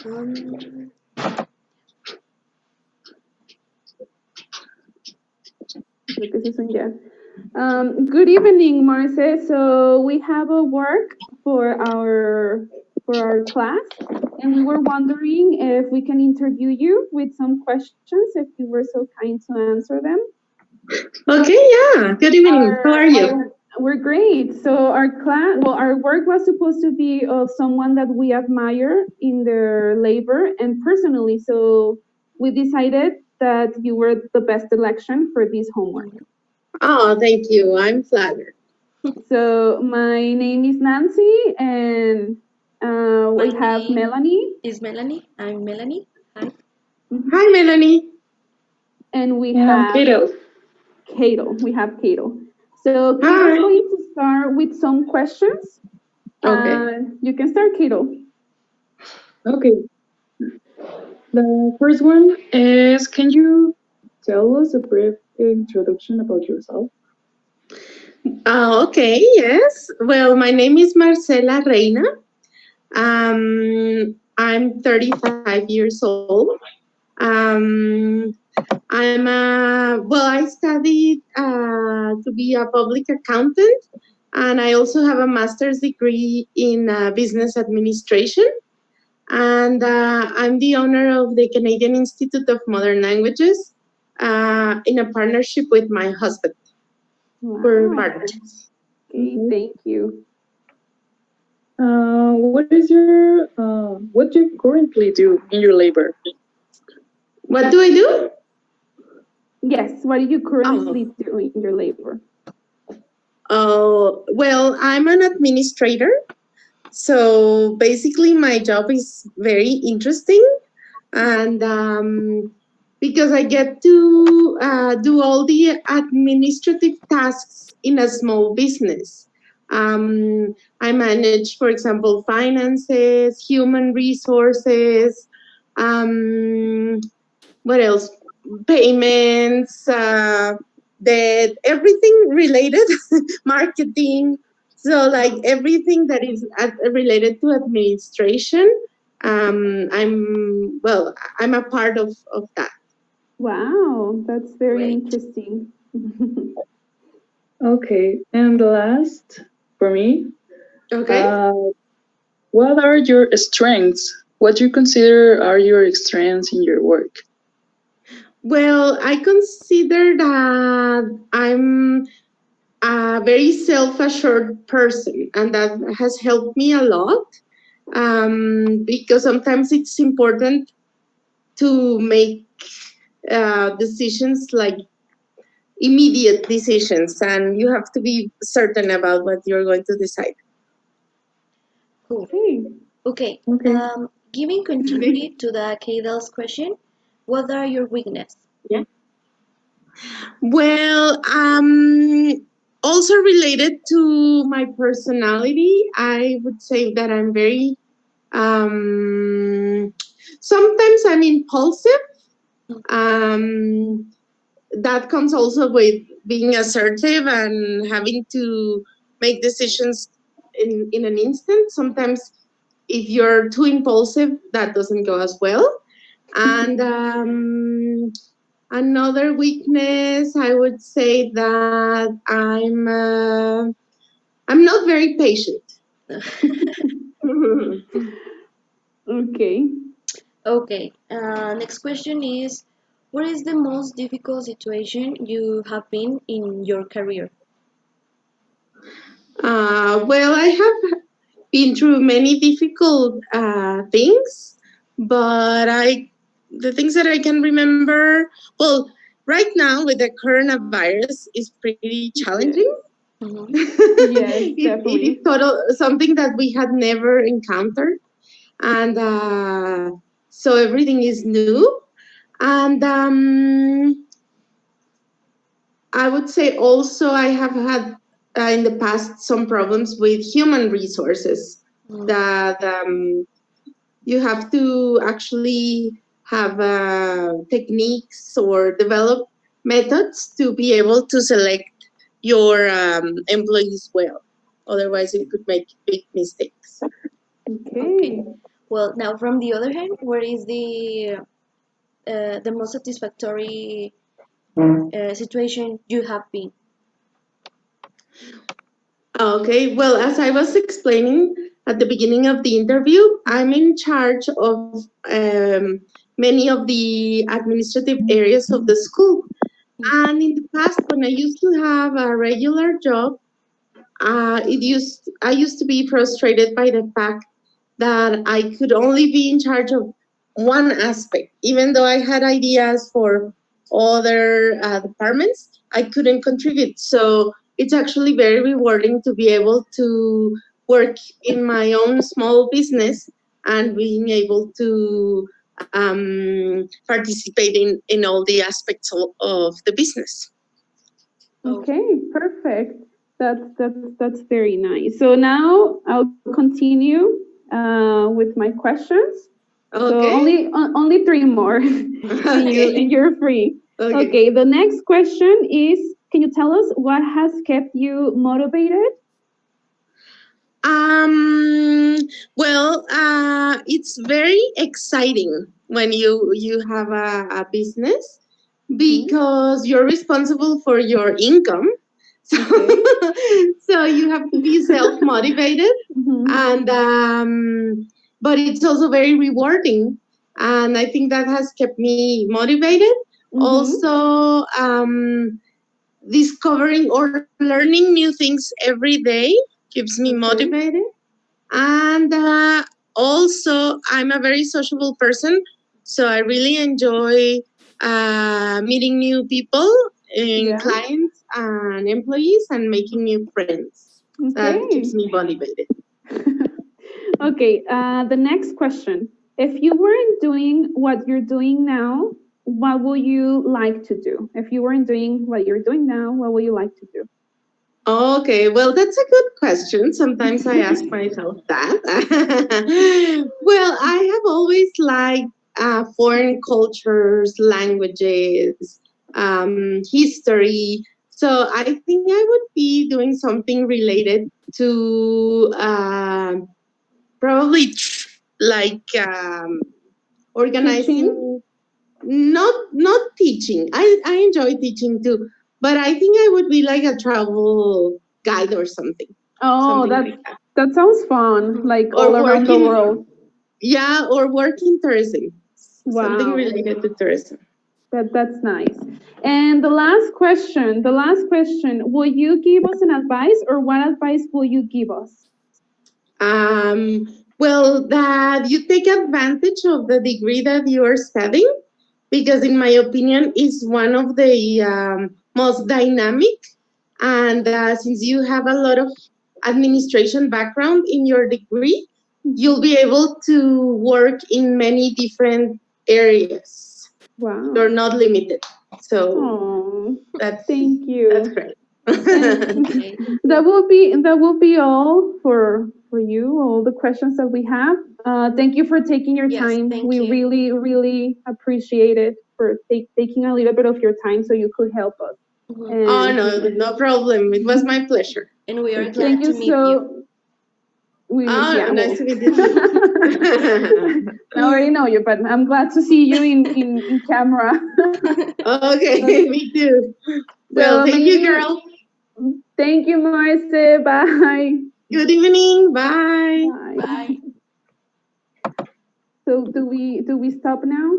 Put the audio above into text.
Um, Creo que sí son ya. Good evening, Marce. So we have a work for our class, and we were wondering if we can interview you with some questions, if you were so kind to answer them. okay, yeah. Good evening. How are you? We're great. So our work was supposed to be of someone that we admire in their labor and personally. So we decided that you were the best election for this homework. Oh, thank you. I'm flattered. So my name is Nancy, and we have Melanie. Is Melanie? I'm Melanie. Hi. Hi, Melanie. And we And I'm have Kato. Kato. We have Kato. So Kato's Hi. going to start with some questions. Okay. You can start, Kato. Okay. The first one is, can you tell us a brief introduction about yourself? Okay, yes. Well, my name is Marcela Reina. I'm 35 years old. Um, I studied to be a public accountant, and I also have a master's degree in business administration. And I'm the owner of the Canadian Institute of Modern Languages in a partnership with my husband. We're Wow. partners. Okay, thank you. What do you currently do in your labor? What do I do? Yes, what do you currently do in your labor? Oh, well, I'm an administrator. So basically, my job is very interesting. And because I get to do all the administrative tasks in a small business. I manage, for example, finances, human resources, what else? Payments, debt, everything related, marketing. So, like everything that is related to administration, I'm a part of that. Wow, that's very Great. interesting. Okay. And the last, for me, Okay. what are your strengths? What do you consider are your strengths in your work? Well, I consider that I'm a very self-assured person, and that has helped me a lot because sometimes it's important to make decisions, like immediate decisions, and you have to be certain about what you're going to decide. Cool. Okay. Okay. Okay. Giving continuity to the Kadal's question, what are your weaknesses? Yeah. Well, also related to my personality, I would say that I'm very sometimes I'm impulsive. Um, that comes also with being assertive and having to make decisions in an instant. Sometimes if you're too impulsive, that doesn't go as well. And another weakness, I would say that I'm not very patient. Okay. Okay. Next question is, what is the most difficult situation you have been in your career? Well, I have been through many difficult things, but the things that I can remember, well, right now with the coronavirus is pretty challenging. Yes. Mhm. Yes, It is definitely. something that we had never encountered, and so everything is new. And I would say also I have had in the past some problems with human resources that you have to actually have techniques or develop methods to be able to select your employees well. Otherwise, you could make big mistakes. Okay. Well, now from the other hand, what is the most satisfactory situation you have been? Okay, well, as I was explaining at the beginning of the interview, I'm in charge of many of the administrative areas of the school. And in the past, when I used to have a regular job, I used to be frustrated by the fact that I could only be in charge of one aspect, even though I had ideas for other departments. I couldn't contribute. So it's actually very rewarding to be able to work in my own small business and being able to participate in all the aspects of the business. Okay, perfect. That's very nice. So now I'll continue with my questions. So Okay. only three more, and you're free. Okay. Okay. The next question is: can you tell us what has kept you motivated? Um, well, it's very exciting when you have a business because you're responsible for your income. So, so you have to be self motivated, Mhm. and but it's also very rewarding, and I think that has kept me motivated. Mhm. Also, discovering or learning new things every day keeps me Okay. motivated. And also, I'm a very sociable person, so I really enjoy meeting new people, Yeah. clients, and employees, and making new friends. That keeps Okay. me motivated. Okay. The next question: if you weren't doing what you're doing now, what would you like to do? If you weren't doing what you're doing now, what would you like to do? Okay, well, that's a good question. Sometimes I ask myself that. Well, I have always liked foreign cultures, languages, history. So I think I would be doing something related to probably like Teaching. organizing, not teaching. I enjoy teaching too, but I think I would be like a travel guide or something, Oh, something like that, that sounds fun. Like all or around the working, world. yeah, or working tourism, something Wow. related to tourism. That's nice. And the last question, will you give us an advice, or what advice will you give us? Well, that you take advantage of the degree that you are studying, because in my opinion, is one of the most dynamic. And since you have a lot of administration background in your degree, you'll be able to work in many different areas. You're Wow. not limited. So Oh, that's thank that's you. great. And Okay. that will be all for you. All the questions that we have. Thank you for taking your Yes, time. thank We you. really appreciate it for taking a little bit of your time so you could help us. Mhm. Oh And no, no problem. It was my pleasure. And we are Thank you. thank glad you to meet you. so. We Oh, yeah. nice Well, to meet you too. I already know you, but I'm glad to see you in camera. Okay, me too. Well, So thank you, maybe girl. thank you, Marce. Bye. Good evening. Bye. Bye. Bye. So do we stop now?